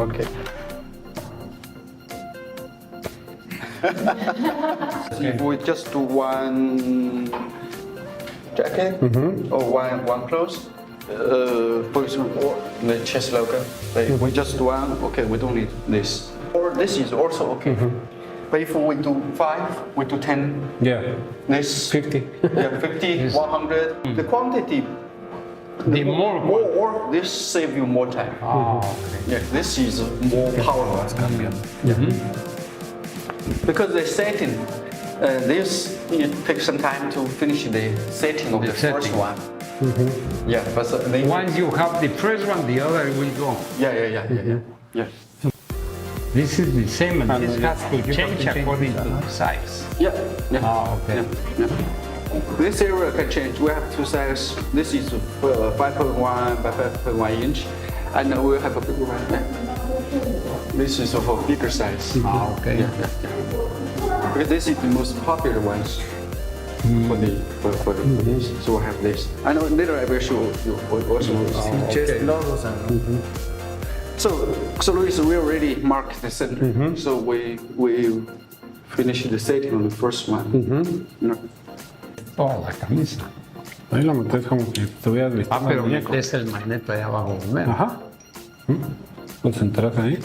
Okay. If we just do one jacket or one clothes, for example, the chest logo, we just do one. Okay, we don't need this. Or this is also okay. But if we do 5, we do 10. Yeah. This 50. Yeah, 50, 100. The quantity. The more. This save you more time. Okay. Yeah, this is more powerful. Because the setting, this it takes some time to finish the setting of the first one. Yeah, but Once you have the first one, the other will go. Yeah. This is the same, and this has to change according to the size. Yeah. Okay. Yeah. This area can change. We have two sizes. This is 5.1 by 5.1 inch, and we have a bigger one. This is for bigger size. Okay. Yeah. Because this is the most popular ones for this. So we have this. I know later I will show you also. Just logos and. So Luis, we already marked the center. So we finish the setting on the first one. Oh, la camisa. Ahí la metes como que estuvieras vistiendo Pero al muñeco. metes el magneto ahí abajo primero. Ajá. Lo centras ahí.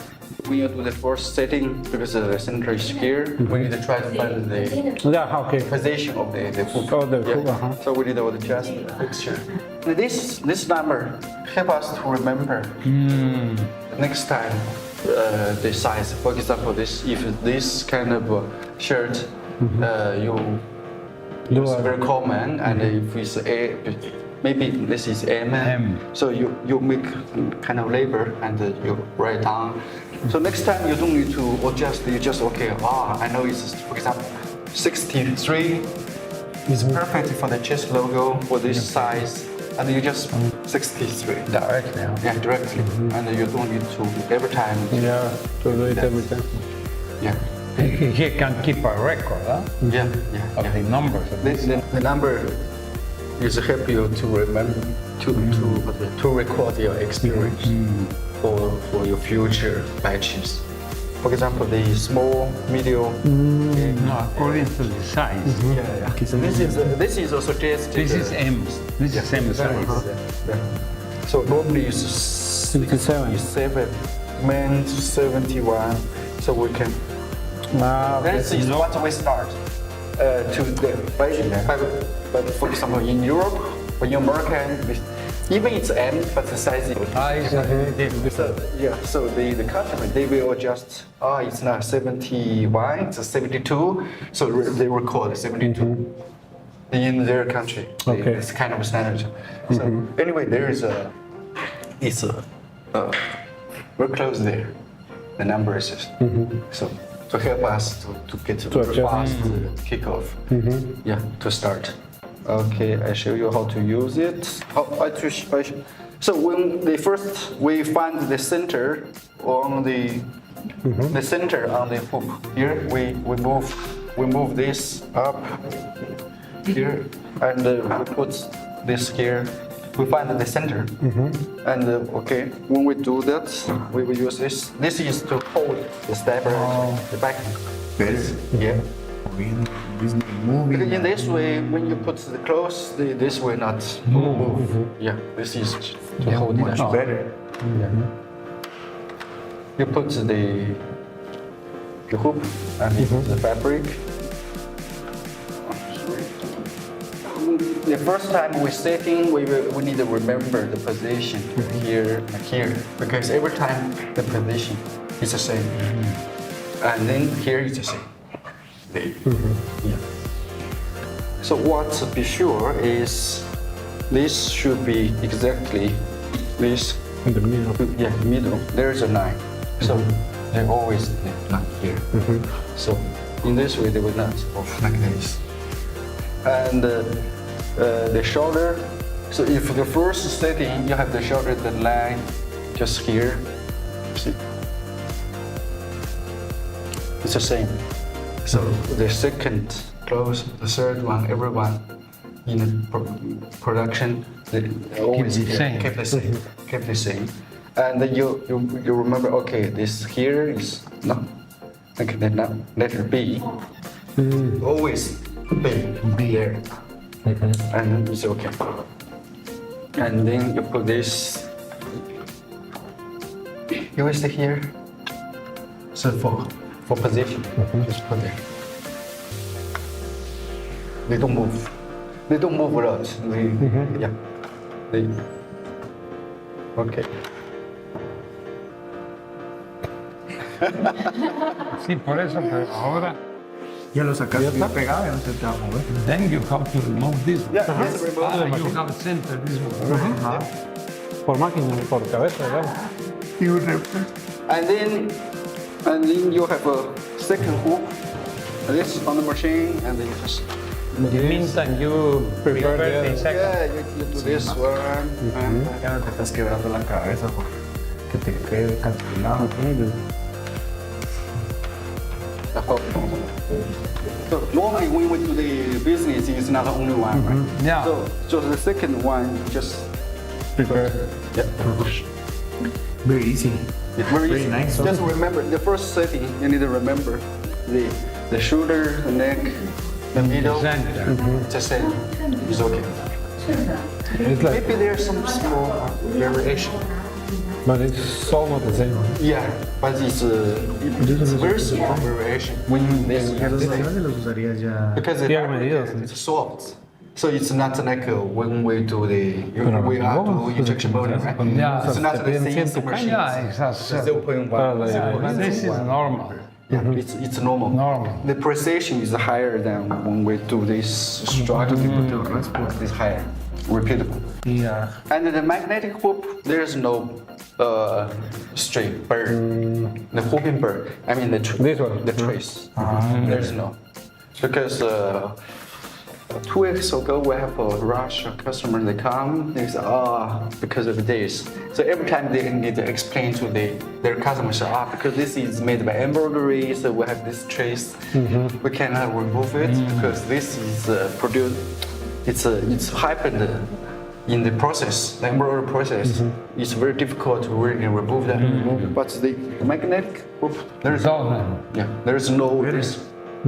We do the first setting because the center is here. We need to try to find the Ya, ok. position of the hoop. Oh, the hoop, uh-huh. So we need to adjust the fixture. This number help us to remember next time the size. For example, if this kind of shirt it's very common, and if it's maybe this is M. So you make kind of label and you write down. So next time you don't need to adjust. You just okay. I know it's, for example, 63 is perfect for the chest logo for this size, and you just 63 Directly. Yeah, directly, and you don't need to every time. Ya, to do it every time. Yeah. He can keep a record of the numbers. The number is help you to remember to record your experience for your future batches. For example, the small, medium. No, according to the size. This is also suggested. This is M. This is M size. So normally it's 67, men's 71. So we can. This is what we start to the but for example in Europe or in America, even it's M, but the size is so the customer they will adjust. It's not 71, it's 72. So they record 72 in their country. Okay. It's kind of standard. So anyway, there is it's we're close there. The number is so. To help us to get a very fast kickoff. To start. Okay, I show you how to use it. So when we find the center on the center on the hoop. Here we move this up here, and we put this here. We find the center, and okay, when we do that, we will use this. This is to hold the stapler, the back. This. Yeah. Moving. Because in this way, when you put the clothes, this will not move. Yeah, this is to hold it. Much better. You put the hoop and you put the fabric. The first time we're setting, we need to remember the position here and here, because every time the position is the same, and then here is the same. Yeah. So what to be sure is this should be exactly this. In the middle. Yeah, middle. There's a line, so they always not here. So in this way they will not off like this. And the shoulder. So if the first setting you have the shoulder, the line just here. See, it's the same. So the second close, the third one, everyone in production, they always keep the same. And then you remember, okay, this here is no. Okay, then now letter B. Always B there. And then it's okay. And then you put this. You will stay here. So for position, just put there. They don't move. They don't move a lot. Yeah. Okay. Sí, por eso, pero ahora, Ya lo sacaste bien pegado, ya no se te va a mover. then you have to remove this one. Yeah, this remove. You have center this one. Por máquina, por cabeza, digamos. Y un reflejo. And then you have a second hoop. This is on the machine, and then you just In the meantime, you prepare the second. yeah, you do this one. Ya no te estás quebrando la cabeza porque te quede cancelado. So normally when we do the business, it's not only one, right? Yeah. So the second one just Prepare. yeah. Very easy. It's very easy. nice. Just remember the first setting. You need to remember the shoulder, the neck, the middle. Center. Just say it's okay. It's like, Maybe there's some small variation. but it's almost the same. Yeah, but it's very small variation when this ¿Dónde los usarías ya? because Yeah, medidas. it's soft. So it's not like when we do the we are do injection molding, right? Yeah. It's not the same machine. Yeah, exactly. 0.1. But this is normal. Yeah, it's normal. Normal. The precision is higher than when we do this structure. It's higher, repeatable. Yeah. And the magnetic hoop, there's no straight bird. The hooping bird. I mean This one? the trace. There's no. Because 2 weeks ago we have a rush of customers. They come. They say, because of this. So every time they need to explain to their customers, because this is made by embroidery, so we have this trace. We cannot remove it because this is produced. It's happened in the process, the embroidery process. It's very difficult to really remove that. But the magnetic hoop, there's no this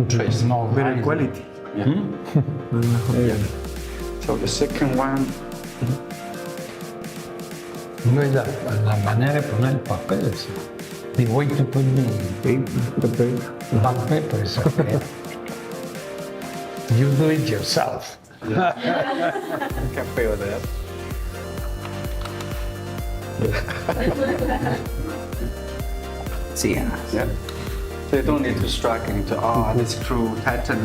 trace. No, Better quality. Yeah. So the second one, no es la manera de poner el papel. Es the way to put the black paper is okay. You do it yourself. can't fail that. Sí. Yeah. So you don't need to struggle into this screw tighten.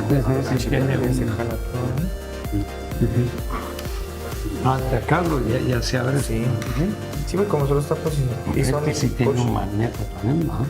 Hasta acá ya se abre. Sí. Sí, como solo está posicionado. Este sí tiene un magneto también, ¿no?